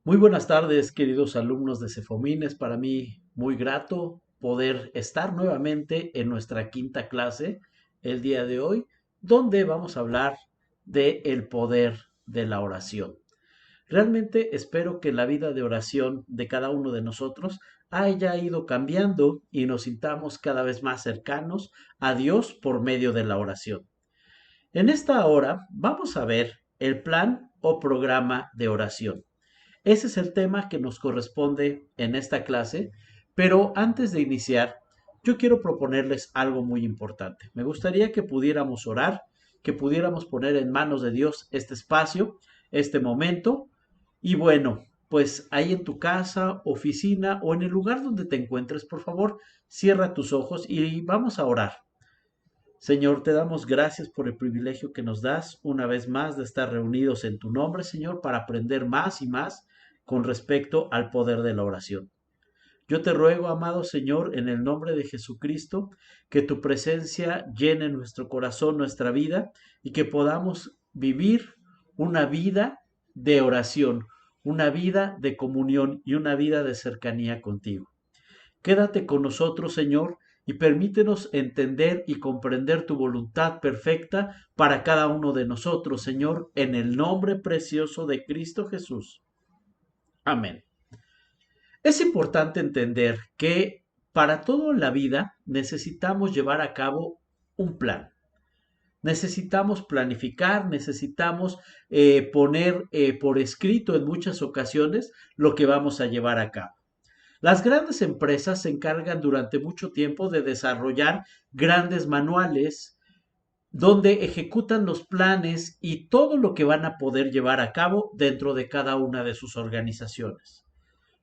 Muy buenas tardes, queridos alumnos de Cefomín. Es para mí muy grato poder estar nuevamente en nuestra quinta clase el día de hoy, donde vamos a hablar de el poder de la oración. Realmente espero que la vida de oración de cada uno de nosotros haya ido cambiando y nos sintamos cada vez más cercanos a Dios por medio de la oración. En esta hora vamos a ver el plan o programa de oración. Ese es el tema que nos corresponde en esta clase, pero antes de iniciar, yo quiero proponerles algo muy importante. Me gustaría que pudiéramos orar, que pudiéramos poner en manos de Dios este espacio, este momento, y bueno, pues ahí en tu casa, oficina o en el lugar donde te encuentres, por favor, cierra tus ojos y vamos a orar. Señor, te damos gracias por el privilegio que nos das una vez más de estar reunidos en tu nombre, Señor, para aprender más y más con respecto al poder de la oración. Yo te ruego, amado Señor, en el nombre de Jesucristo, que tu presencia llene nuestro corazón, nuestra vida, y que podamos vivir una vida de oración, una vida de comunión y una vida de cercanía contigo. Quédate con nosotros, Señor, y permítenos entender y comprender tu voluntad perfecta para cada uno de nosotros, Señor, en el nombre precioso de Cristo Jesús. Amén. Es importante entender que para todo en la vida necesitamos llevar a cabo un plan. Necesitamos planificar, necesitamos poner por escrito en muchas ocasiones lo que vamos a llevar a cabo. Las grandes empresas se encargan durante mucho tiempo de desarrollar grandes manuales donde ejecutan los planes y todo lo que van a poder llevar a cabo dentro de cada una de sus organizaciones.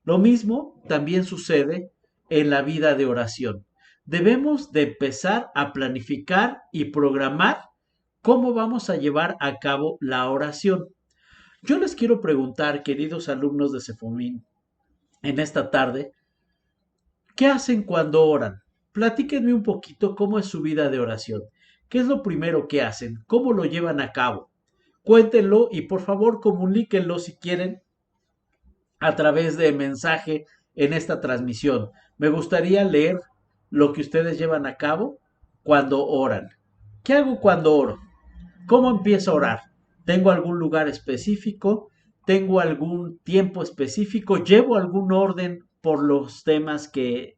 Lo mismo también sucede en la vida de oración. Debemos de empezar a planificar y programar cómo vamos a llevar a cabo la oración. Yo les quiero preguntar, queridos alumnos de Cefomín, en esta tarde, ¿qué hacen cuando oran? Platíquenme un poquito cómo es su vida de oración. ¿Qué es lo primero que hacen? ¿Cómo lo llevan a cabo? Cuéntenlo y por favor comuníquenlo si quieren a través de mensaje en esta transmisión. Me gustaría leer lo que ustedes llevan a cabo cuando oran. ¿Qué hago cuando oro? ¿Cómo empiezo a orar? ¿Tengo algún lugar específico? ¿Tengo algún tiempo específico? ¿Llevo algún orden por los temas que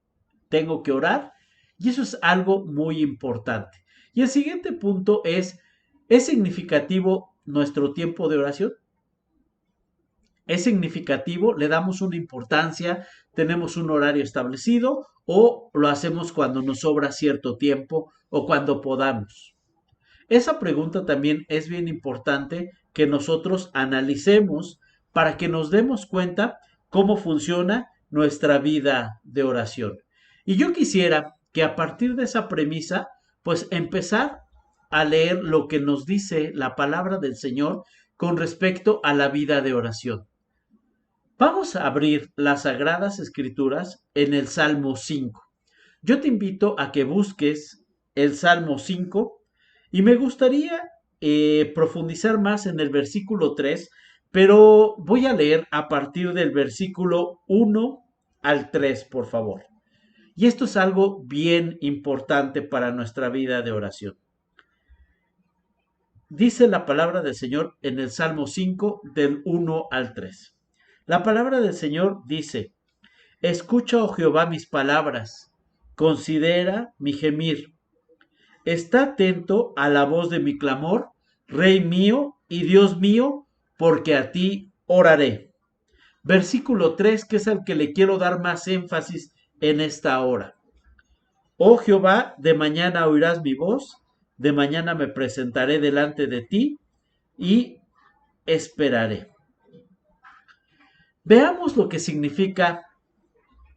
tengo que orar? Y eso es algo muy importante. Y el siguiente punto ¿es significativo nuestro tiempo de oración? ¿Es significativo? ¿Le damos una importancia? ¿Tenemos un horario establecido? ¿O lo hacemos cuando nos sobra cierto tiempo o cuando podamos? Esa pregunta también es bien importante que nosotros analicemos para que nos demos cuenta cómo funciona nuestra vida de oración. Y yo quisiera que a partir de esa premisa, pues empezar a leer lo que nos dice la palabra del Señor con respecto a la vida de oración. Vamos a abrir las Sagradas Escrituras en el Salmo 5. Yo te invito a que busques el Salmo 5 y me gustaría profundizar más en el versículo 3, pero voy a leer a partir del versículo 1 al 3, por favor. Y esto es algo bien importante para nuestra vida de oración. Dice la palabra del Señor en el Salmo 5 del 1 al 3. La palabra del Señor dice: Escucha, oh Jehová, mis palabras, considera mi gemir. Está atento a la voz de mi clamor, Rey mío y Dios mío, porque a ti oraré. Versículo 3, que es al que le quiero dar más énfasis en esta hora. Oh Jehová, de mañana oirás mi voz, de mañana me presentaré delante de ti y esperaré. Veamos lo que significa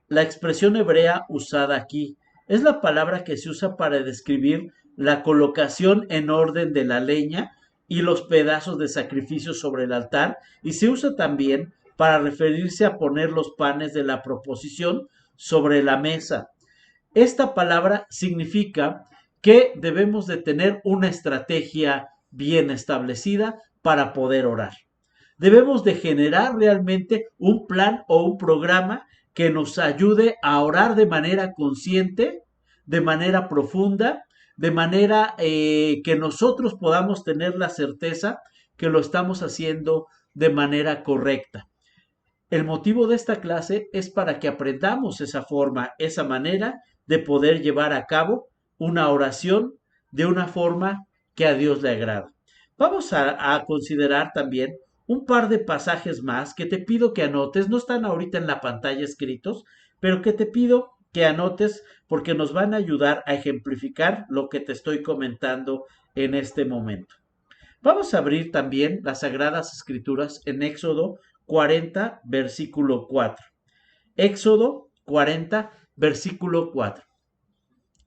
la expresión hebrea usada aquí. Es la palabra que se usa para describir la colocación en orden de la leña y los pedazos de sacrificio sobre el altar, y se usa también para referirse a poner los panes de la proposición sobre la mesa. Esta palabra significa que debemos de tener una estrategia bien establecida para poder orar. Debemos de generar realmente un plan o un programa que nos ayude a orar de manera consciente, de manera profunda, de manera que nosotros podamos tener la certeza que lo estamos haciendo de manera correcta. El motivo de esta clase es para que aprendamos esa forma, esa manera de poder llevar a cabo una oración de una forma que a Dios le agrada. Vamos a considerar también un par de pasajes más que te pido que anotes, no están ahorita en la pantalla escritos, pero que te pido que anotes porque nos van a ayudar a ejemplificar lo que te estoy comentando en este momento. Vamos a abrir también las Sagradas Escrituras en Éxodo 40, versículo 4. Éxodo 40, versículo 4.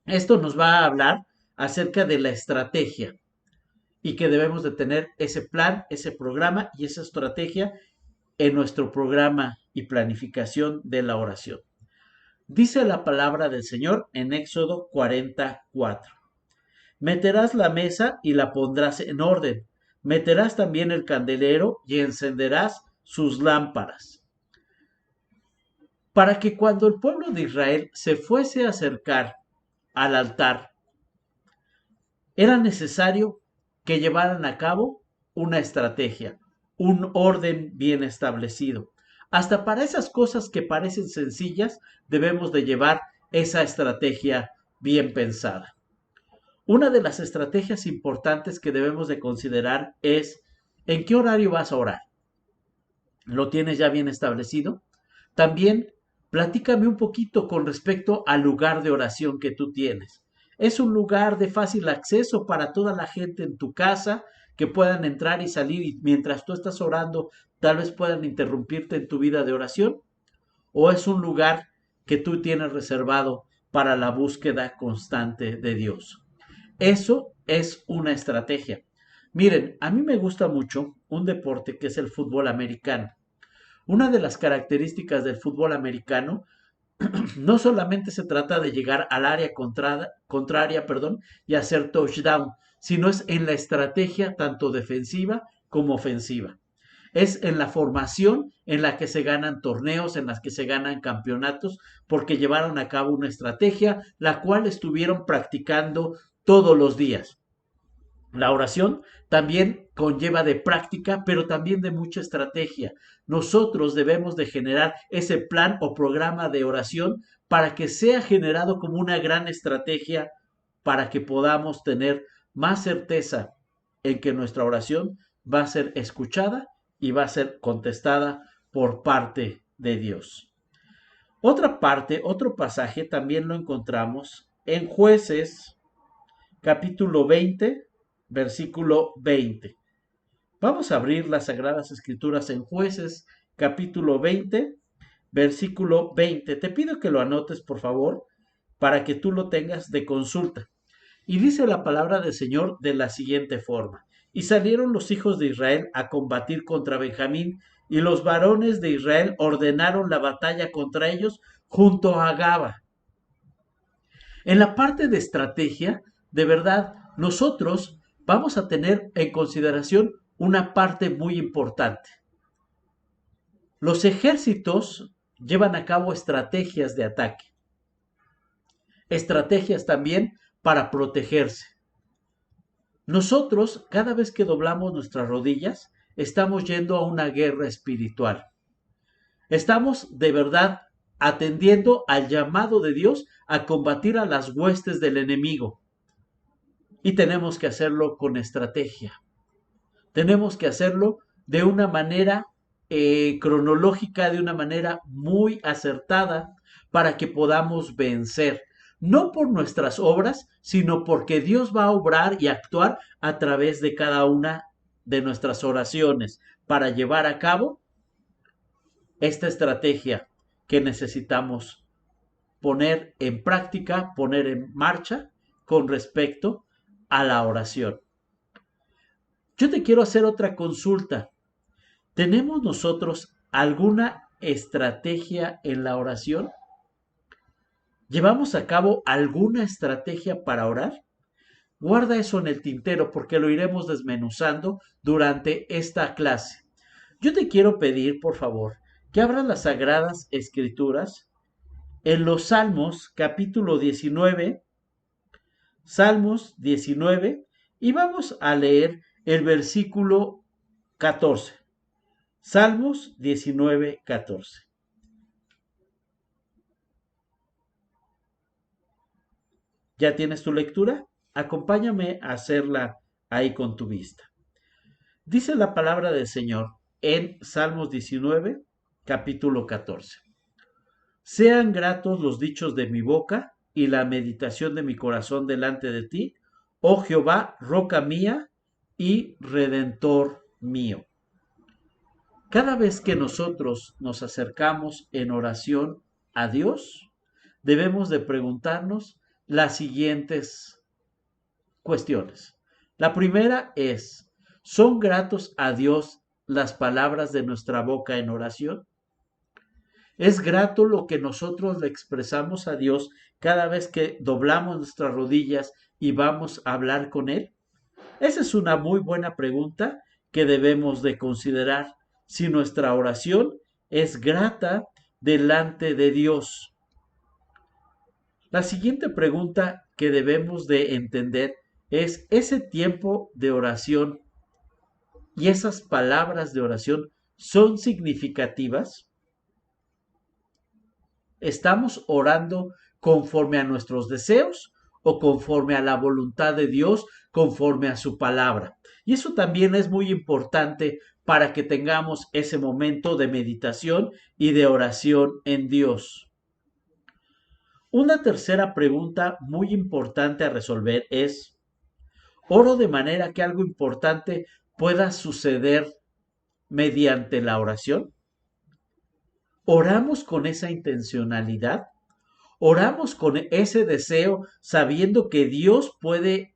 Esto nos va a hablar acerca de la estrategia y que debemos de tener ese plan, ese programa y esa estrategia en nuestro programa y planificación de la oración. Dice la palabra del Señor en Éxodo 44. Meterás la mesa y la pondrás en orden. Meterás también el candelero y encenderás sus lámparas. Para que cuando el pueblo de Israel se fuese a acercar al altar, era necesario que llevaran a cabo una estrategia, un orden bien establecido. Hasta para esas cosas que parecen sencillas, debemos de llevar esa estrategia bien pensada. Una de las estrategias importantes que debemos de considerar es ¿en qué horario vas a orar? ¿Lo tienes ya bien establecido? También platícame un poquito con respecto al lugar de oración que tú tienes. ¿Es un lugar de fácil acceso para toda la gente en tu casa que puedan entrar y salir y mientras tú estás orando tal vez puedan interrumpirte en tu vida de oración? ¿O es un lugar que tú tienes reservado para la búsqueda constante de Dios? Eso es una estrategia. Miren, a mí me gusta mucho un deporte que es el fútbol americano. Una de las características del fútbol americano no solamente se trata de llegar al área contraria, y hacer touchdown, sino es en la estrategia tanto defensiva como ofensiva. Es en la formación en la que se ganan torneos, en las que se ganan campeonatos, porque llevaron a cabo una estrategia, la cual estuvieron practicando todos los días. La oración también conlleva de práctica, pero también de mucha estrategia. Nosotros debemos de generar ese plan o programa de oración para que sea generado como una gran estrategia para que podamos tener más certeza en que nuestra oración va a ser escuchada y va a ser contestada por parte de Dios. Otra parte, otro pasaje también lo encontramos en Jueces capítulo 20, versículo 20. Vamos a abrir las Sagradas Escrituras en Jueces, capítulo 20, versículo 20. Te pido que lo anotes, por favor, para que tú lo tengas de consulta. Y dice la palabra del Señor de la siguiente forma. Y salieron los hijos de Israel a combatir contra Benjamín, y los varones de Israel ordenaron la batalla contra ellos junto a Gaba. En la parte de estrategia, de verdad, nosotros vamos a tener en consideración una parte muy importante. Los ejércitos llevan a cabo estrategias de ataque, estrategias también para protegerse. Nosotros, cada vez que doblamos nuestras rodillas, estamos yendo a una guerra espiritual. Estamos de verdad atendiendo al llamado de Dios a combatir a las huestes del enemigo. Y tenemos que hacerlo con estrategia. Tenemos que hacerlo de una manera cronológica, de una manera muy acertada, para que podamos vencer. No por nuestras obras, sino porque Dios va a obrar y actuar a través de cada una de nuestras oraciones para llevar a cabo esta estrategia que necesitamos poner en práctica, poner en marcha con respecto a la oración. Yo te quiero hacer otra consulta. ¿Tenemos nosotros alguna estrategia en la oración? ¿Llevamos a cabo alguna estrategia para orar? Guarda eso en el tintero porque lo iremos desmenuzando durante esta clase. Yo te quiero pedir, por favor, que abras las Sagradas Escrituras en los Salmos, capítulo 19, Salmos 19, y vamos a leer el versículo 14. Salmos 19, 14. ¿Ya tienes tu lectura? Acompáñame a hacerla ahí con tu vista. Dice la palabra del Señor en Salmos 19, capítulo 14. Sean gratos los dichos de mi boca y la meditación de mi corazón delante de ti, oh Jehová, roca mía y redentor mío. Cada vez que nosotros nos acercamos en oración a Dios, debemos de preguntarnos las siguientes cuestiones. La primera es, ¿son gratos a Dios las palabras de nuestra boca en oración? ¿Es grato lo que nosotros le expresamos a Dios cada vez que doblamos nuestras rodillas y vamos a hablar con Él? Esa es una muy buena pregunta que debemos de considerar si nuestra oración es grata delante de Dios. La siguiente pregunta que debemos de entender es ese tiempo de oración y esas palabras de oración son significativas. ¿Estamos orando conforme a nuestros deseos o conforme a la voluntad de Dios, conforme a su palabra? Y eso también es muy importante para que tengamos ese momento de meditación y de oración en Dios. Una tercera pregunta muy importante a resolver es, ¿oro de manera que algo importante pueda suceder mediante la oración? ¿Oramos con esa intencionalidad? ¿Oramos con ese deseo sabiendo que Dios puede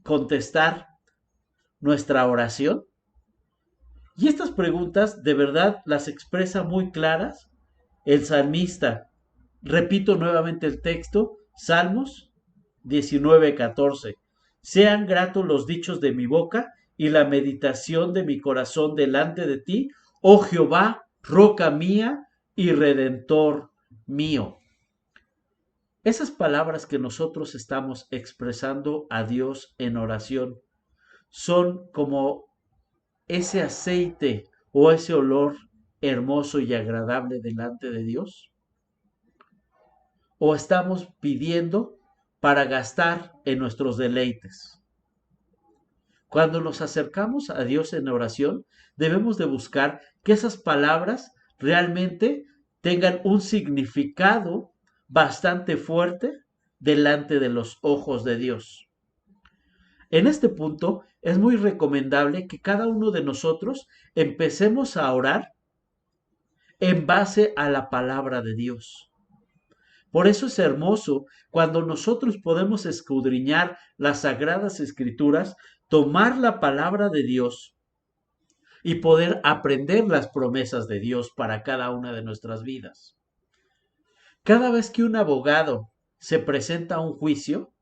contestar nuestra oración? Y estas preguntas de verdad las expresa muy claras el salmista. Repito nuevamente el texto, Salmos 19:14. Sean gratos los dichos de mi boca y la meditación de mi corazón delante de ti, oh Jehová, roca mía y redentor mío. Esas palabras que nosotros estamos expresando a Dios en oración son como ese aceite o ese olor hermoso y agradable delante de Dios. ¿O estamos pidiendo para gastar en nuestros deleites? Cuando nos acercamos a Dios en oración, debemos de buscar que esas palabras realmente tengan un significado bastante fuerte delante de los ojos de Dios. En este punto es muy recomendable que cada uno de nosotros empecemos a orar en base a la palabra de Dios. Por eso es hermoso cuando nosotros podemos escudriñar las sagradas escrituras, tomar la palabra de Dios y poder aprender las promesas de Dios para cada una de nuestras vidas. Cada vez que un abogado se presenta a un juicio,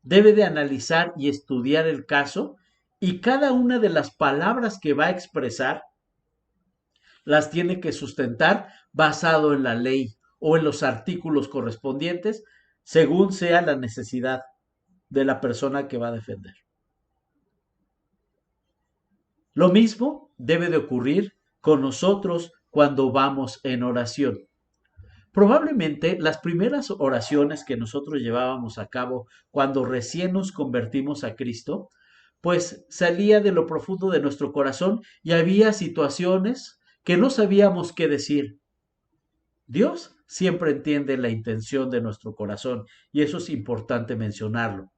debe de analizar y estudiar el caso y cada una de las palabras que va a expresar las tiene que sustentar basado en la ley o en los artículos correspondientes según sea la necesidad de la persona que va a defender. Lo mismo debe de ocurrir con nosotros cuando vamos en oración. Probablemente las primeras oraciones que nosotros llevábamos a cabo cuando recién nos convertimos a Cristo, pues salía de lo profundo de nuestro corazón y había situaciones que no sabíamos qué decir. Dios siempre entiende la intención de nuestro corazón y eso es importante mencionarlo.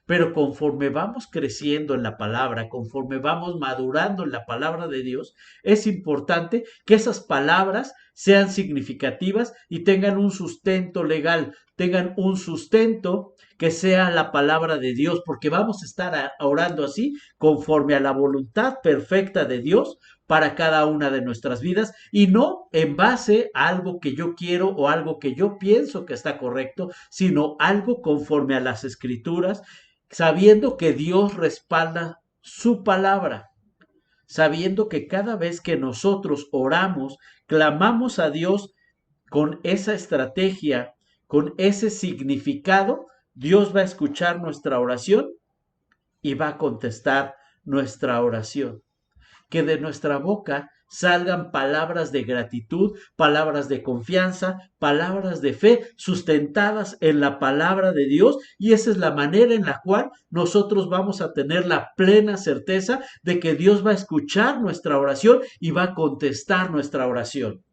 Pero conforme vamos creciendo en la palabra, conforme vamos madurando en la palabra de Dios, es importante que esas palabras sean significativas y tengan un sustento legal, tengan un sustento que sea la palabra de Dios, porque vamos a estar orando así conforme a la voluntad perfecta de Dios para cada una de nuestras vidas y no en base a algo que yo quiero o algo que yo pienso que está correcto, sino algo conforme a las escrituras, sabiendo que Dios respalda su palabra. sabiendo que cada vez que nosotros oramos, clamamos a Dios con esa estrategia, con ese significado, Dios va a escuchar nuestra oración y va a contestar nuestra oración. Que de nuestra boca salgan palabras de gratitud, palabras de confianza, palabras de fe sustentadas en la palabra de Dios, y esa es la manera en la cual nosotros vamos a tener la plena certeza de que Dios va a escuchar nuestra oración y va a contestar nuestra oración.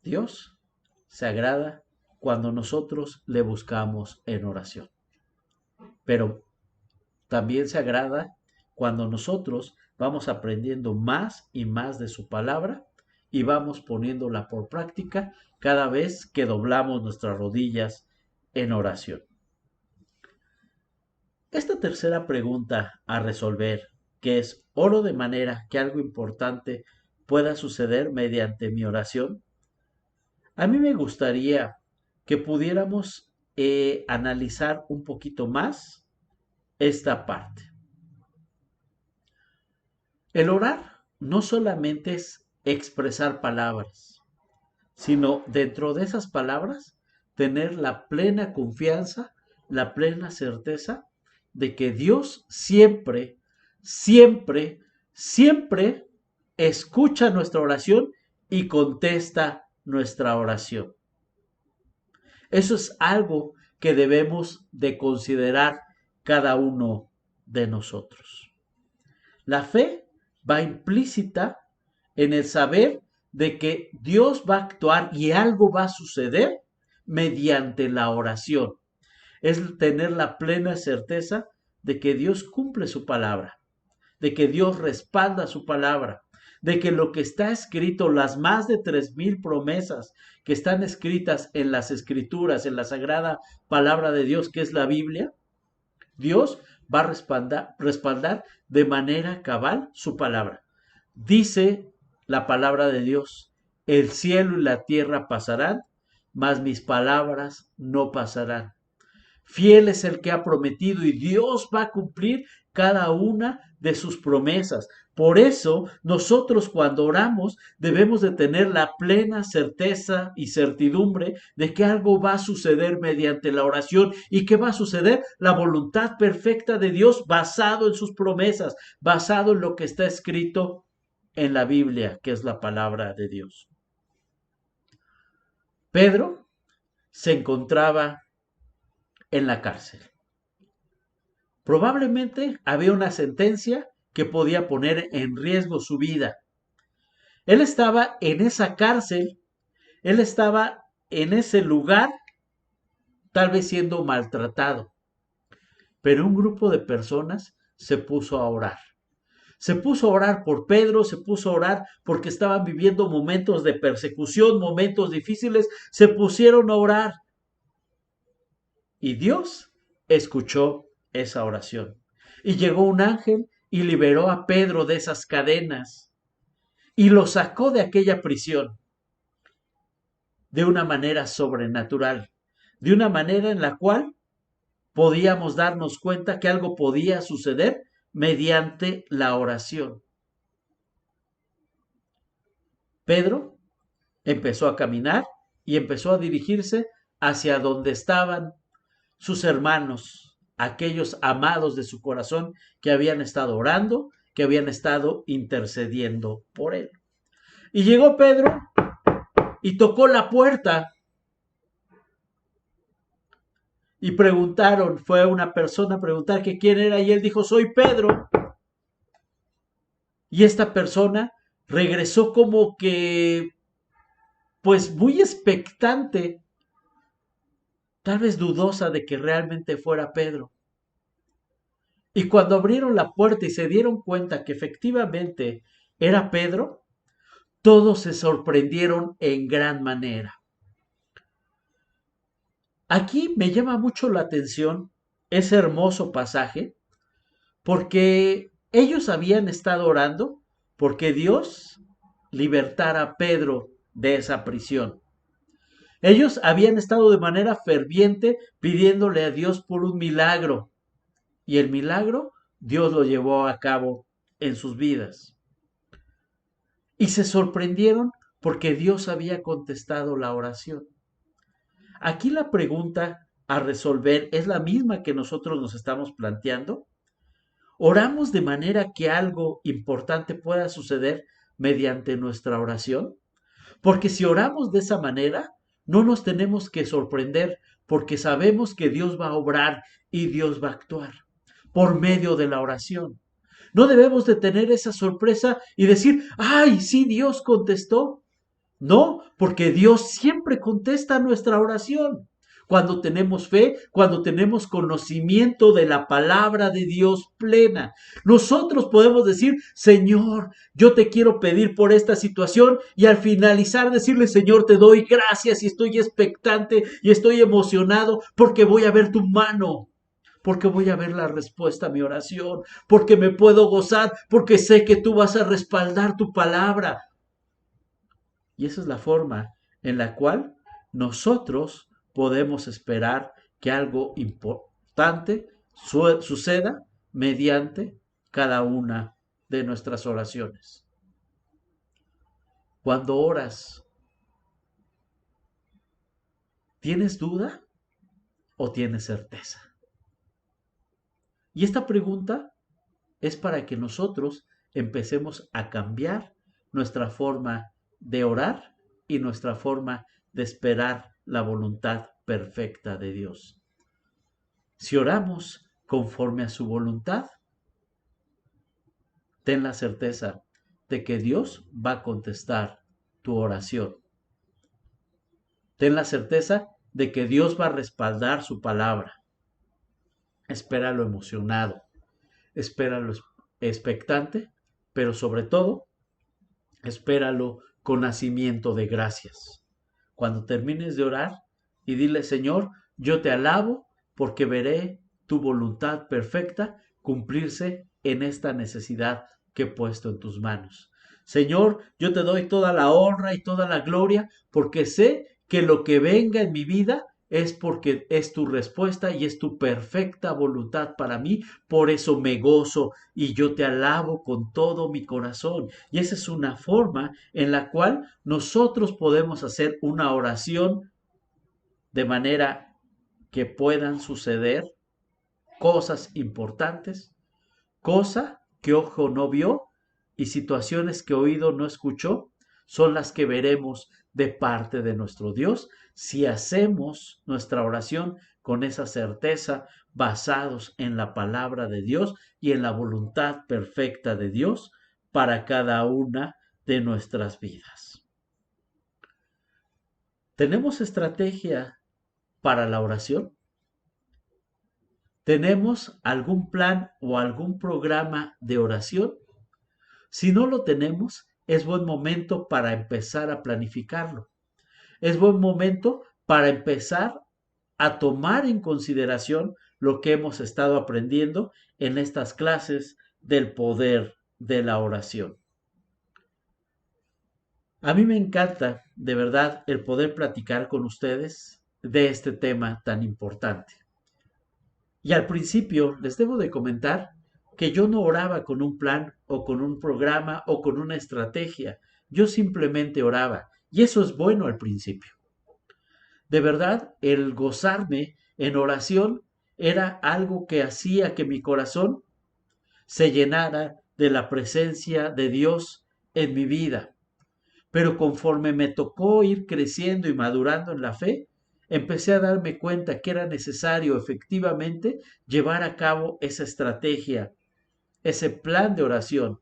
Dios se agrada cuando nosotros le buscamos en oración, pero también se agrada cuando nosotros vamos aprendiendo más y más de su palabra y vamos poniéndola por práctica cada vez que doblamos nuestras rodillas en oración. Esta tercera pregunta a resolver, que es: ¿oro de manera que algo importante pueda suceder mediante mi oración? A mí me gustaría que pudiéramos analizar un poquito más esta parte. El orar no solamente es expresar palabras, sino dentro de esas palabras tener la plena confianza, la plena certeza de que Dios siempre, siempre, siempre escucha nuestra oración y contesta nuestra oración. Eso es algo que debemos de considerar cada uno de nosotros. La fe va implícita en el saber de que Dios va a actuar y algo va a suceder mediante la oración. Es tener la plena certeza de que Dios cumple su palabra, de que Dios respalda su palabra, de que lo que está escrito, las más de 3,000 promesas que están escritas en las escrituras, en la sagrada palabra de Dios, que es la Biblia, Dios va a respaldar de manera cabal su palabra. Dice la palabra de Dios: el cielo y la tierra pasarán, mas mis palabras no pasarán. Fiel es el que ha prometido y Dios va a cumplir cada una de sus promesas. Por eso nosotros cuando oramos debemos de tener la plena certeza y certidumbre de que algo va a suceder mediante la oración. ¿Y qué va a suceder? La voluntad perfecta de Dios basado en sus promesas, basado en lo que está escrito en la Biblia, que es la palabra de Dios. Pedro se encontraba en la cárcel. Probablemente había una sentencia que podía poner en riesgo su vida. Él estaba en esa cárcel, él estaba en ese lugar, tal vez siendo maltratado. Pero un grupo de personas se puso a orar. Se puso a orar por Pedro, se puso a orar porque estaban viviendo momentos de persecución, momentos difíciles, se pusieron a orar. Y Dios escuchó esa oración. Y llegó un ángel y liberó a Pedro de esas cadenas y lo sacó de aquella prisión de una manera sobrenatural, de una manera en la cual podíamos darnos cuenta que algo podía suceder mediante la oración. Pedro empezó a caminar y empezó a dirigirse hacia donde estaban sus hermanos, aquellos amados de su corazón que habían estado orando, que habían estado intercediendo por él. Y llegó Pedro y tocó la puerta y preguntaron, fue una persona a preguntar que quién era y él dijo: soy Pedro. Y esta persona regresó como que, pues muy expectante, tal vez dudosa de que realmente fuera Pedro. Y cuando abrieron la puerta y se dieron cuenta que efectivamente era Pedro, todos se sorprendieron en gran manera. Aquí me llama mucho la atención ese hermoso pasaje, porque ellos habían estado orando porque Dios libertara a Pedro de esa prisión. Ellos habían estado de manera ferviente pidiéndole a Dios por un milagro. y el milagro Dios lo llevó a cabo en sus vidas. Y se sorprendieron porque Dios había contestado la oración. Aquí la pregunta a resolver es la misma que nosotros nos estamos planteando. ¿Oramos de manera que algo importante pueda suceder mediante nuestra oración? Porque si oramos de esa manera, no nos tenemos que sorprender porque sabemos que Dios va a obrar y Dios va a actuar por medio de la oración. No debemos de tener esa sorpresa y decir, ay, sí, Dios contestó. No, porque Dios siempre contesta nuestra oración. Cuando tenemos fe, cuando tenemos conocimiento de la palabra de Dios plena, nosotros podemos decir, Señor, yo te quiero pedir por esta situación y al finalizar decirle, Señor, te doy gracias y estoy expectante y estoy emocionado porque voy a ver tu mano, porque voy a ver la respuesta a mi oración, porque me puedo gozar, porque sé que tú vas a respaldar tu palabra. Y esa es la forma en la cual nosotros podemos esperar que algo importante suceda mediante cada una de nuestras oraciones. Cuando oras, ¿tienes duda o tienes certeza? Y esta pregunta es para que nosotros empecemos a cambiar nuestra forma de orar y nuestra forma de esperar la voluntad perfecta de Dios. Si oramos conforme a su voluntad, ten la certeza de que Dios va a contestar tu oración. Ten la certeza de que Dios va a respaldar su palabra. Espéralo emocionado, espéralo expectante, pero sobre todo, espéralo con nacimiento de gracias. Cuando termines de orar y dile, Señor, yo te alabo porque veré tu voluntad perfecta cumplirse en esta necesidad que he puesto en tus manos. Señor, yo te doy toda la honra y toda la gloria porque sé que lo que venga en mi vida es porque es tu respuesta y es tu perfecta voluntad para mí. Por eso me gozo y yo te alabo con todo mi corazón. Y esa es una forma en la cual nosotros podemos hacer una oración de manera que puedan suceder cosas importantes, cosa que ojo no vio y situaciones que oído no escuchó, son las que veremos de parte de nuestro Dios si hacemos nuestra oración con esa certeza basados en la palabra de Dios y en la voluntad perfecta de Dios para cada una de nuestras vidas. ¿Tenemos estrategia para la oración? ¿Tenemos algún plan o algún programa de oración? Si no lo tenemos, es buen momento para empezar a planificarlo. Es buen momento para empezar a tomar en consideración lo que hemos estado aprendiendo en estas clases del poder de la oración. A mí me encanta, de verdad, el poder platicar con ustedes de este tema tan importante. Y al principio les debo de comentar que yo no oraba con un plan o con un programa o con una estrategia. Yo simplemente oraba. Y eso es bueno al principio. De verdad, el gozarme en oración era algo que hacía que mi corazón se llenara de la presencia de Dios en mi vida. Pero conforme me tocó ir creciendo y madurando en la fe, empecé a darme cuenta que era necesario efectivamente llevar a cabo esa estrategia, ese plan de oración.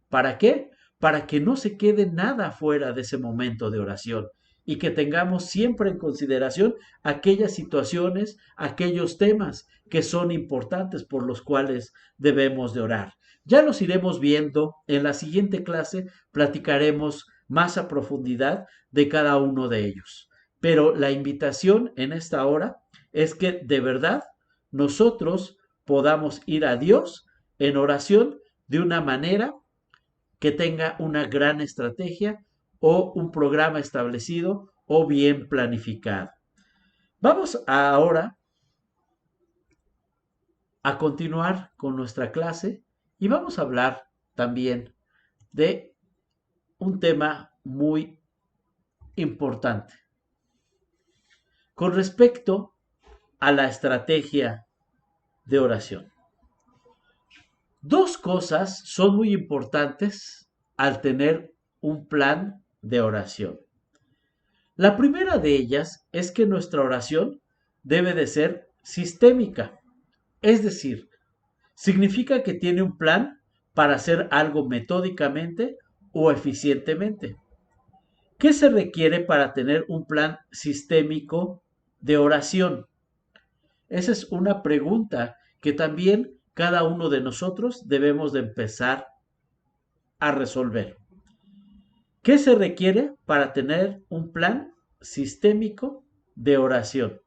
¿Para qué? Para que no se quede nada fuera de ese momento de oración y que tengamos siempre en consideración aquellas situaciones, aquellos temas que son importantes por los cuales debemos de orar. Ya los iremos viendo en la siguiente clase, platicaremos más a profundidad de cada uno de ellos. Pero la invitación en esta hora es que de verdad nosotros podamos ir a Dios en oración de una manera que tenga una gran estrategia o un programa establecido o bien planificado. Vamos ahora a continuar con nuestra clase y vamos a hablar también de un tema muy importante con respecto a la estrategia de oración. Dos cosas son muy importantes al tener un plan de oración. La primera de ellas es que nuestra oración debe de ser sistémica, es decir, significa que tiene un plan para hacer algo metódicamente o eficientemente. ¿Qué se requiere para tener un plan sistémico de oración? Esa es una pregunta que también cada uno de nosotros debemos de empezar a resolver. ¿Qué se requiere para tener un plan sistémico de oración?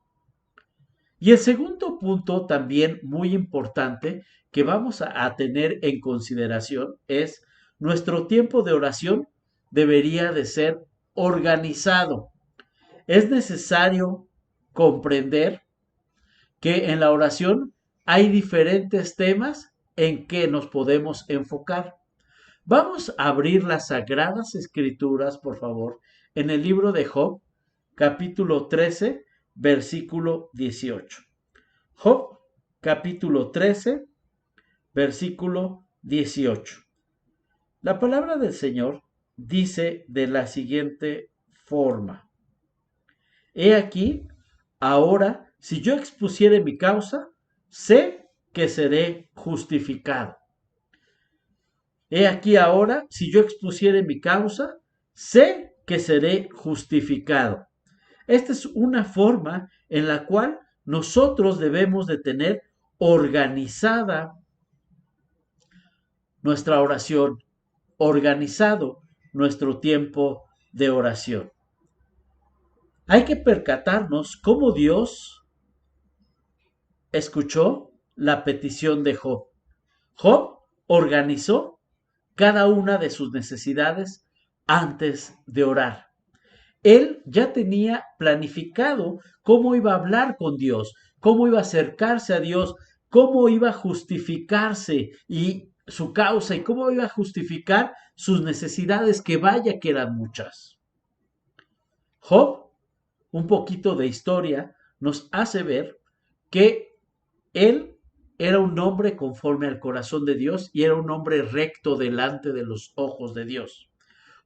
Y el segundo punto también muy importante que vamos a tener en consideración es nuestro tiempo de oración debería de ser organizado. Es necesario comprender que en la oración hay diferentes temas en que nos podemos enfocar. Vamos a abrir las Sagradas Escrituras, por favor, en el libro de Job, capítulo 13, versículo 18. Job, capítulo 13, versículo 18. La palabra del Señor dice de la siguiente forma: He aquí, ahora, si yo expusiere mi causa, sé que seré justificado. He aquí ahora, si yo expusiere mi causa, sé que seré justificado. Esta es una forma en la cual nosotros debemos de tener organizada nuestra oración, organizado nuestro tiempo de oración. Hay que percatarnos cómo Dios escuchó la petición de Job. Job organizó cada una de sus necesidades antes de orar. Él ya tenía planificado cómo iba a hablar con Dios, cómo iba a acercarse a Dios, cómo iba a justificarse y su causa y cómo iba a justificar sus necesidades, que vaya que eran muchas. Job, un poquito de historia, nos hace ver que él era un hombre conforme al corazón de Dios y era un hombre recto delante de los ojos de Dios.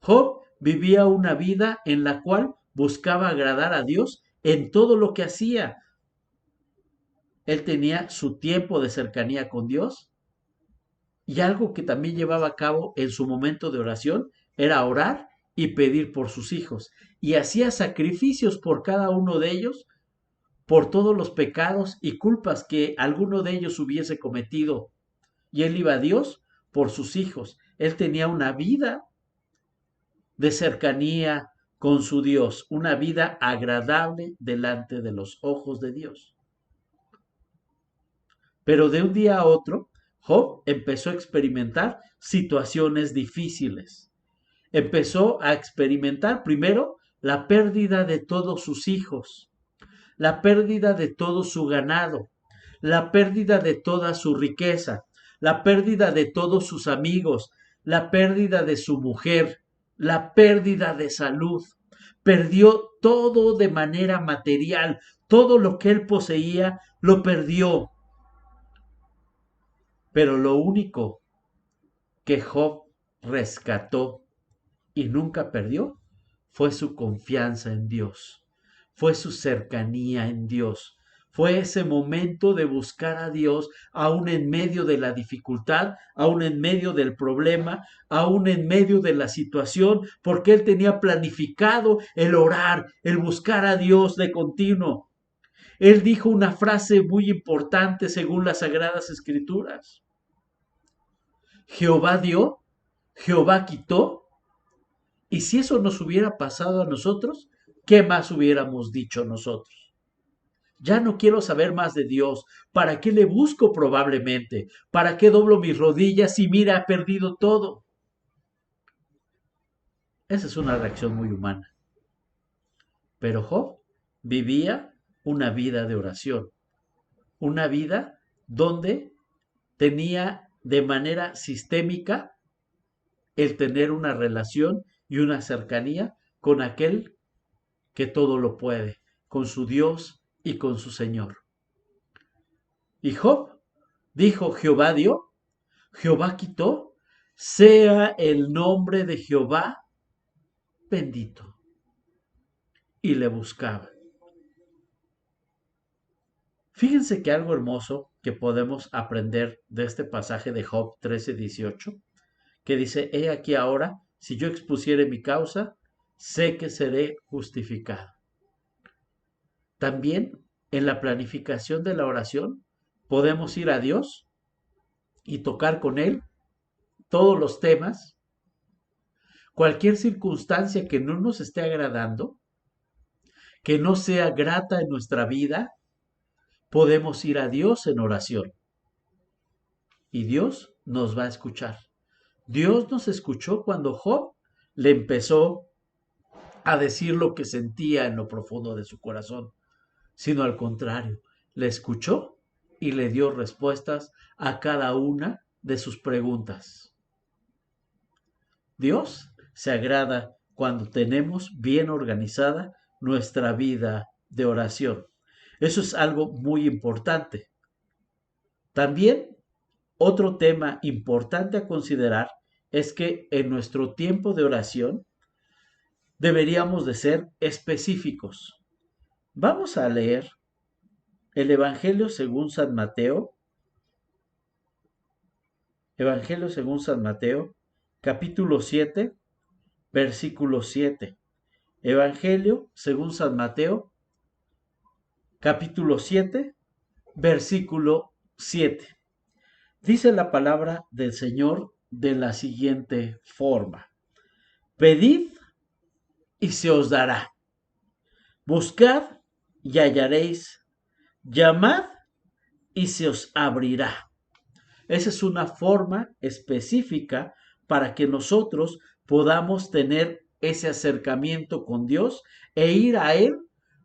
Job vivía una vida en la cual buscaba agradar a Dios en todo lo que hacía. Él tenía su tiempo de cercanía con Dios y algo que también llevaba a cabo en su momento de oración era orar y pedir por sus hijos. Y hacía sacrificios por cada uno de ellos, por todos los pecados y culpas que alguno de ellos hubiese cometido. Y él iba a Dios por sus hijos. Él tenía una vida de cercanía con su Dios, una vida agradable delante de los ojos de Dios. Pero de un día a otro, Job empezó a experimentar situaciones difíciles. Empezó a experimentar primero la pérdida de todos sus hijos, la pérdida de todo su ganado, la pérdida de toda su riqueza, la pérdida de todos sus amigos, la pérdida de su mujer, la pérdida de salud. Perdió todo de manera material, todo lo que él poseía lo perdió. Pero lo único que Job rescató y nunca perdió fue su confianza en Dios, fue su cercanía en Dios, fue ese momento de buscar a Dios aún en medio de la dificultad, aún en medio del problema, aún en medio de la situación, porque él tenía planificado el orar, el buscar a Dios de continuo. Él dijo una frase muy importante según las Sagradas Escrituras: Jehová dio, Jehová quitó. Y si eso nos hubiera pasado a nosotros, ¿qué más hubiéramos dicho nosotros? Ya no quiero saber más de Dios. ¿Para qué le busco probablemente? ¿Para qué doblo mis rodillas y mira, ha perdido todo? Esa es una reacción muy humana. Pero Job vivía una vida de oración, una vida donde tenía de manera sistémica el tener una relación y una cercanía con aquel que todo lo puede, con su Dios y con su Señor. Y Job dijo, Jehová dio, Jehová quitó, sea el nombre de Jehová bendito. Y le buscaba. Fíjense que algo hermoso que podemos aprender de este pasaje de Job 13:18, que dice, he aquí ahora, si yo expusiere mi causa, sé que seré justificado. También en la planificación de la oración podemos ir a Dios y tocar con Él todos los temas, cualquier circunstancia que no nos esté agradando, que no sea grata en nuestra vida, podemos ir a Dios en oración y Dios nos va a escuchar. Dios nos escuchó cuando Job le empezó a decir lo que sentía en lo profundo de su corazón, sino al contrario, le escuchó y le dio respuestas a cada una de sus preguntas. Dios se agrada cuando tenemos bien organizada nuestra vida de oración. Eso es algo muy importante. También otro tema importante a considerar es que en nuestro tiempo de oración deberíamos de ser específicos. Vamos a leer el Evangelio según San Mateo, capítulo 7, versículo 7. Evangelio según San Mateo, capítulo 7, versículo 7. Dice la palabra del Señor de la siguiente forma. Pedid y se os dará. Buscad y hallaréis. Llamad y se os abrirá. Esa es una forma específica para que nosotros podamos tener ese acercamiento con Dios e ir a Él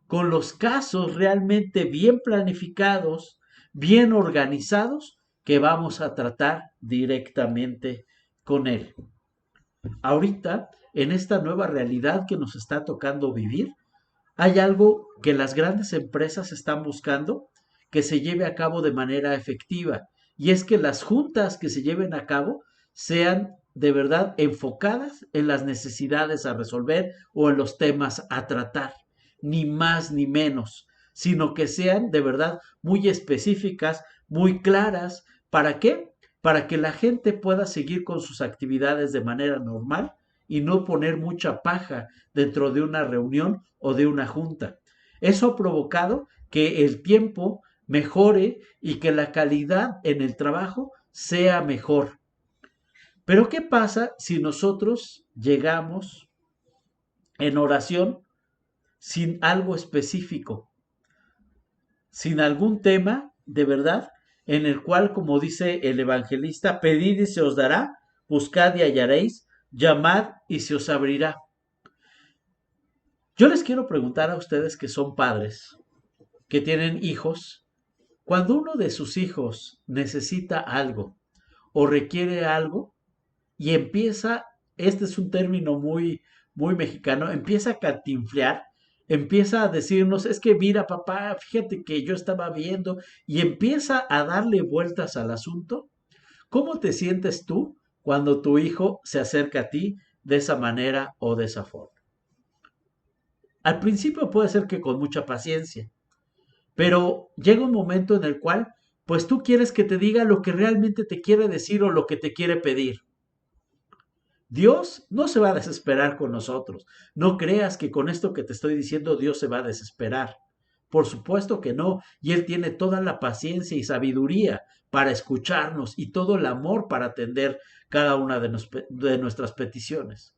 con los casos realmente bien planificados, bien organizados, que vamos a tratar directamente con Él. Ahorita, en esta nueva realidad que nos está tocando vivir, hay algo que las grandes empresas están buscando que se lleve a cabo de manera efectiva, y es que las juntas que se lleven a cabo sean de verdad enfocadas en las necesidades a resolver o en los temas a tratar, ni más ni menos, sino que sean de verdad muy específicas, muy claras. ¿Para qué? Para que la gente pueda seguir con sus actividades de manera normal y no poner mucha paja dentro de una reunión o de una junta. Eso ha provocado que el tiempo mejore y que la calidad en el trabajo sea mejor. Pero ¿qué pasa si nosotros llegamos en oración sin algo específico, sin algún tema de verdad en el cual, como dice el evangelista, pedid y se os dará, buscad y hallaréis, llamad y se os abrirá? Yo les quiero preguntar a ustedes que son padres, que tienen hijos, cuando uno de sus hijos necesita algo o requiere algo y empieza, este es un término muy mexicano, empieza a cantinflear, empieza a decirnos, es que mira papá, fíjate que yo estaba viendo, y empieza a darle vueltas al asunto. ¿Cómo te sientes tú cuando tu hijo se acerca a ti de esa manera o de esa forma? Al principio puede ser que con mucha paciencia, pero llega un momento en el cual, pues tú quieres que te diga lo que realmente te quiere decir o lo que te quiere pedir. Dios no se va a desesperar con nosotros. No creas que con esto que te estoy diciendo Dios se va a desesperar. Por supuesto que no. Y Él tiene toda la paciencia y sabiduría para escucharnos y todo el amor para atender cada una de nuestras peticiones.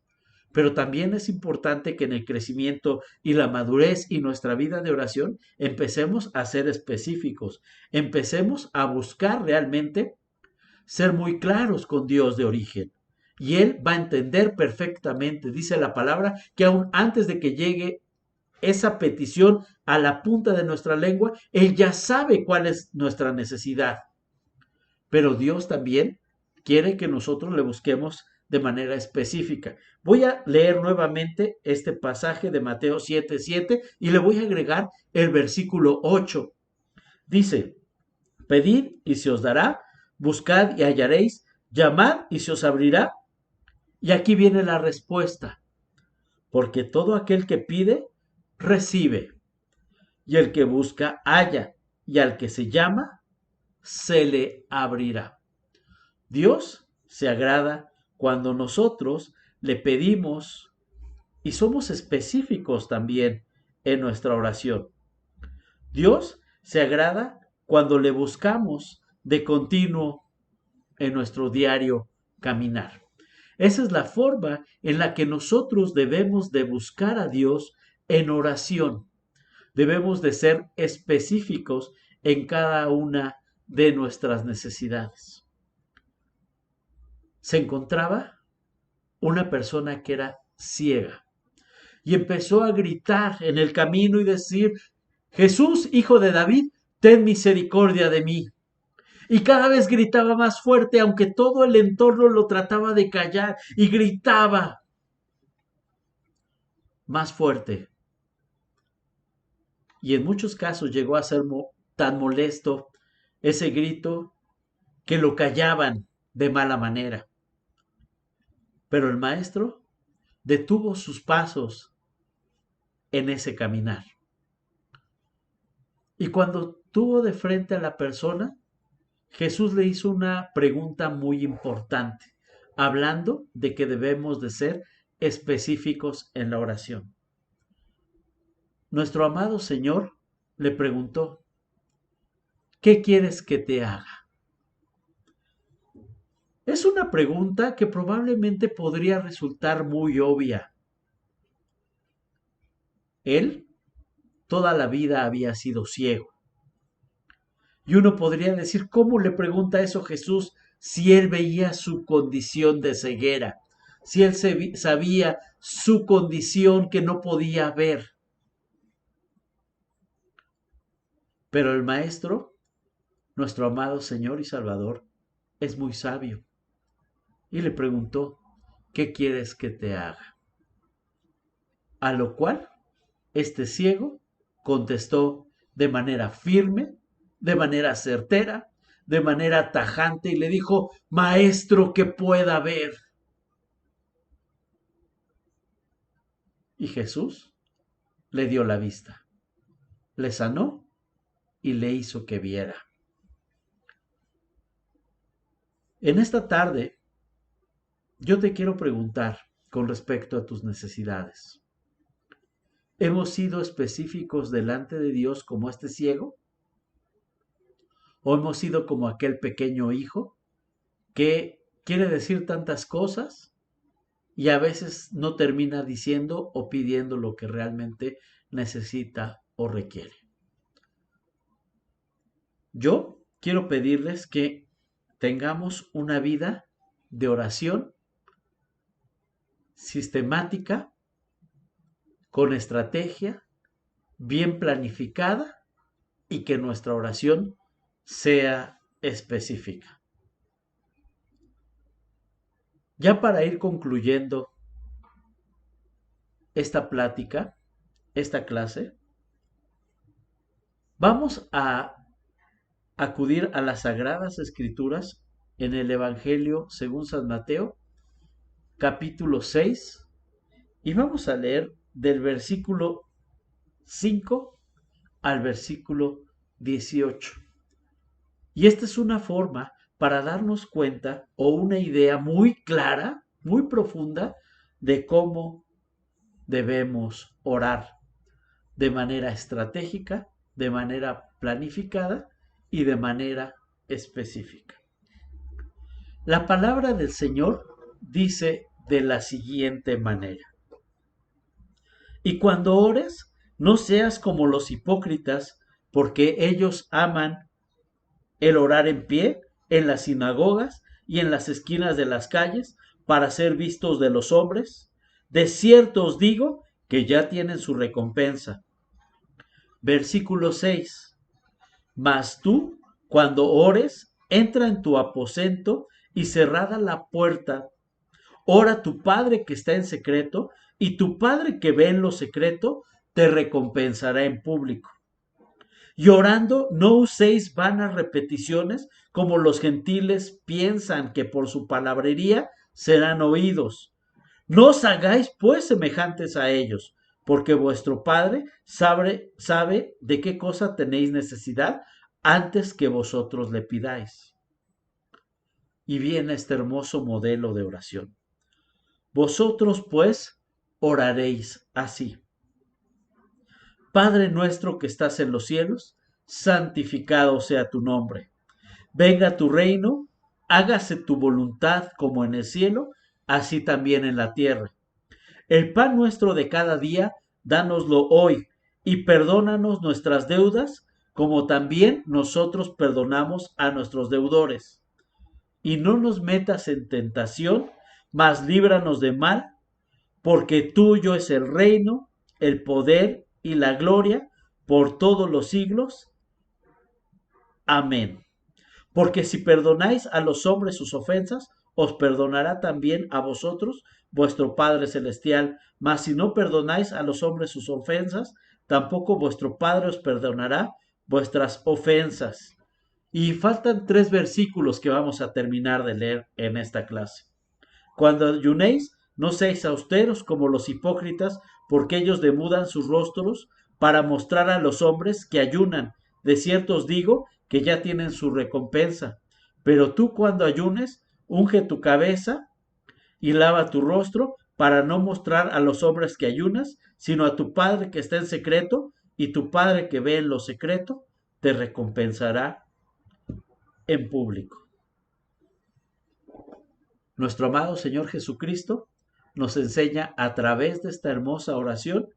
Pero también es importante que en el crecimiento y la madurez y nuestra vida de oración empecemos a ser específicos, empecemos a buscar realmente ser muy claros con Dios de origen. Y Él va a entender perfectamente, dice la palabra, que aún antes de que llegue esa petición a la punta de nuestra lengua, Él ya sabe cuál es nuestra necesidad. pero Dios también quiere que nosotros le busquemos de manera específica. Voy a leer nuevamente este pasaje de Mateo 7:7 y le voy a agregar el versículo 8. Dice: pedid y se os dará, buscad y hallaréis, llamad y se os abrirá. Y aquí viene la respuesta: porque todo aquel que pide, recibe, y el que busca, halla, y al que se llama, se le abrirá. Dios se agrada cuando nosotros le pedimos y somos específicos también en nuestra oración. Dios se agrada cuando le buscamos de continuo en nuestro diario caminar. Esa es la forma en la que nosotros debemos de buscar a Dios en oración. Debemos de ser específicos en cada una de nuestras necesidades. Se encontraba una persona que era ciega y empezó a gritar en el camino y decir: Jesús, hijo de David, ten misericordia de mí. Y cada vez gritaba más fuerte, aunque todo el entorno lo trataba de callar, y gritaba más fuerte. Y en muchos casos llegó a ser tan molesto ese grito que lo callaban de mala manera. Pero el maestro detuvo sus pasos en ese caminar. Y cuando tuvo de frente a la persona, Jesús le hizo una pregunta muy importante, hablando de que debemos de ser específicos en la oración. Nuestro amado Señor le preguntó: ¿qué quieres que te haga? Es una pregunta que probablemente podría resultar muy obvia. Él toda la vida había sido ciego. Y uno podría decir: ¿cómo le pregunta eso Jesús si él veía su condición de ceguera? Si él sabía su condición que no podía ver. Pero el Maestro, nuestro amado Señor y Salvador, es muy sabio. Y le preguntó: ¿qué quieres que te haga? A lo cual este ciego contestó de manera firme, de manera certera, de manera tajante, y le dijo: Maestro, que pueda ver. Y Jesús le dio la vista, le sanó y le hizo que viera. En esta tarde, yo te quiero preguntar con respecto a tus necesidades. ¿Hemos sido específicos delante de Dios como este ciego? ¿O hemos sido como aquel pequeño hijo que quiere decir tantas cosas y a veces no termina diciendo o pidiendo lo que realmente necesita o requiere? Yo quiero pedirles que tengamos una vida de oración sistemática, con estrategia, bien planificada, y que nuestra oración sea específica. Ya para ir concluyendo esta plática, esta clase, vamos a acudir a las Sagradas Escrituras en el Evangelio según San Mateo, capítulo 6, y vamos a leer del versículo 5 al versículo 18. Y esta es una forma para darnos cuenta o una idea muy clara, muy profunda de cómo debemos orar de manera estratégica, de manera planificada y de manera específica. La palabra del Señor dice de la siguiente manera: y cuando ores, no seas como los hipócritas, porque ellos aman el orar en pie en las sinagogas y en las esquinas de las calles para ser vistos de los hombres. De cierto os digo que ya tienen su recompensa. Versículo 6. Mas tú, cuando ores, entra en tu aposento y cerrada la puerta, ora a tu Padre que está en secreto, y tu Padre que ve en lo secreto te recompensará en público. Y orando, no uséis vanas repeticiones como los gentiles piensan que por su palabrería serán oídos. No os hagáis pues semejantes a ellos, porque vuestro Padre sabe de qué cosa tenéis necesidad antes que vosotros le pidáis. Y viene este hermoso modelo de oración. Vosotros pues oraréis así. Padre nuestro que estás en los cielos, santificado sea tu nombre. Venga tu reino, hágase tu voluntad como en el cielo, así también en la tierra. El pan nuestro de cada día, dánoslo hoy, y perdónanos nuestras deudas, como también nosotros perdonamos a nuestros deudores. Y no nos metas en tentación, mas líbranos de mal, porque tuyo es el reino, el poder y la gloria por todos los siglos. Amén. Porque si perdonáis a los hombres sus ofensas, os perdonará también a vosotros vuestro Padre Celestial. Mas si no perdonáis a los hombres sus ofensas, tampoco vuestro Padre os perdonará vuestras ofensas. Y faltan 3 versículos que vamos a terminar de leer en esta clase. Cuando ayunéis, no seáis austeros como los hipócritas, porque ellos demudan sus rostros para mostrar a los hombres que ayunan. De cierto os digo que ya tienen su recompensa. Pero tú cuando ayunes, unge tu cabeza y lava tu rostro para no mostrar a los hombres que ayunas, sino a tu Padre que está en secreto, y tu Padre que ve en lo secreto te recompensará en público. Nuestro amado Señor Jesucristo nos enseña a través de esta hermosa oración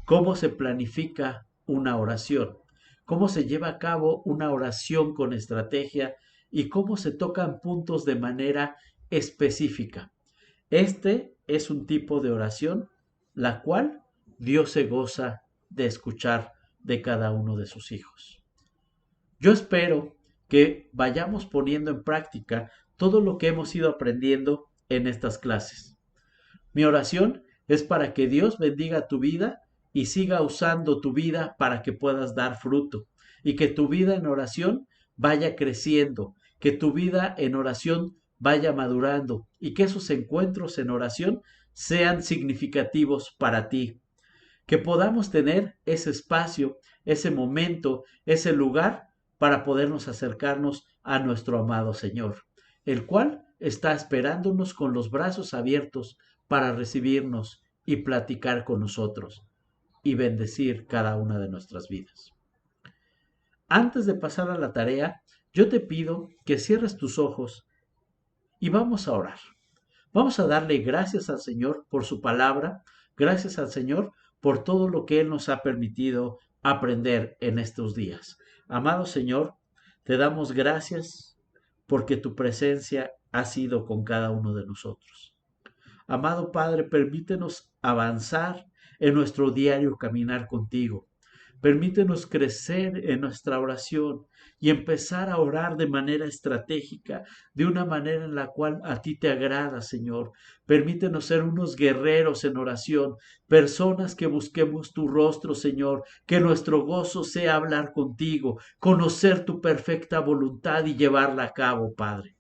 cómo se planifica una oración, cómo se lleva a cabo una oración con estrategia y cómo se tocan puntos de manera específica. Este es un tipo de oración la cual Dios se goza de escuchar de cada uno de sus hijos. Yo espero que vayamos poniendo en práctica todo lo que hemos ido aprendiendo en estas clases. Mi oración es para que Dios bendiga tu vida y siga usando tu vida para que puedas dar fruto y que tu vida en oración vaya creciendo, que tu vida en oración vaya madurando y que esos encuentros en oración sean significativos para ti, que podamos tener ese espacio, ese momento, ese lugar para podernos acercarnos a nuestro amado Señor, el cual está esperándonos con los brazos abiertos para recibirnos y platicar con nosotros y bendecir cada una de nuestras vidas. Antes de pasar a la tarea, yo te pido que cierres tus ojos y vamos a orar. Vamos a darle gracias al Señor por su palabra, gracias al Señor por todo lo que Él nos ha permitido aprender en estos días. Amado Señor, te damos gracias porque tu presencia ha sido con cada uno de nosotros. Amado Padre, permítenos avanzar en nuestro diario caminar contigo. Permítenos crecer en nuestra oración y empezar a orar de manera estratégica, de una manera en la cual a ti te agrada, Señor. Permítenos ser unos guerreros en oración, personas que busquemos tu rostro, Señor, que nuestro gozo sea hablar contigo, conocer tu perfecta voluntad y llevarla a cabo, Padre.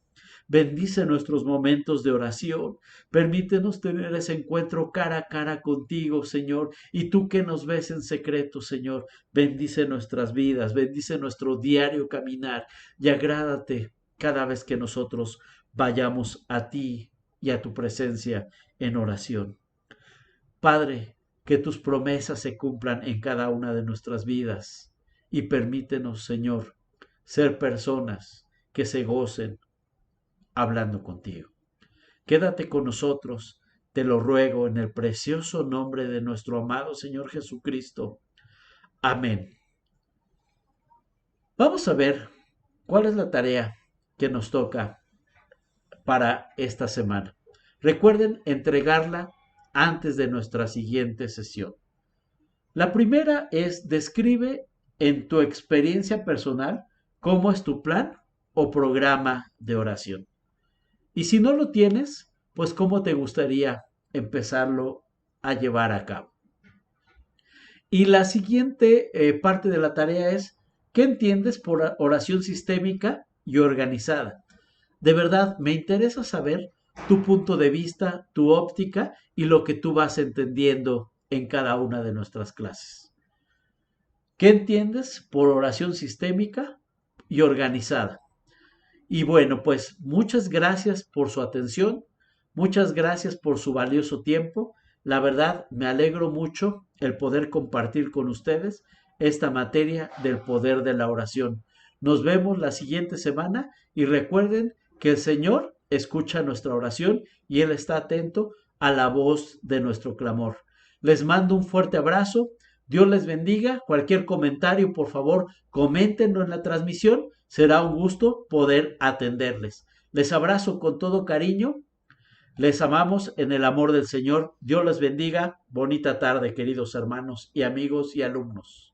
Bendice nuestros momentos de oración. Permítenos tener ese encuentro cara a cara contigo, Señor. Y tú que nos ves en secreto, Señor, bendice nuestras vidas, bendice nuestro diario caminar y agrádate cada vez que nosotros vayamos a ti y a tu presencia en oración. Padre, que tus promesas se cumplan en cada una de nuestras vidas y permítenos, Señor, ser personas que se gocen hablando contigo. Quédate con nosotros, te lo ruego en el precioso nombre de nuestro amado Señor Jesucristo. Amén. Vamos a ver cuál es la tarea que nos toca para esta semana. Recuerden entregarla antes de nuestra siguiente sesión. La primera es describe en tu experiencia personal cómo es tu plan o programa de oración. Y si no lo tienes, pues ¿cómo te gustaría empezarlo a llevar a cabo? Y la siguiente parte de la tarea es, ¿qué entiendes por oración sistémica y organizada? De verdad, me interesa saber tu punto de vista, tu óptica y lo que tú vas entendiendo en cada una de nuestras clases. ¿Qué entiendes por oración sistémica y organizada? Y bueno, pues muchas gracias por su atención, muchas gracias por su valioso tiempo. La verdad, me alegro mucho el poder compartir con ustedes esta materia del poder de la oración. Nos vemos la siguiente semana y recuerden que el Señor escucha nuestra oración y Él está atento a la voz de nuestro clamor. Les mando un fuerte abrazo. Dios les bendiga. Cualquier comentario, por favor, coméntenlo en la transmisión. Será un gusto poder atenderles. Les abrazo con todo cariño. Les amamos en el amor del Señor. Dios les bendiga. Bonita tarde, queridos hermanos y amigos y alumnos.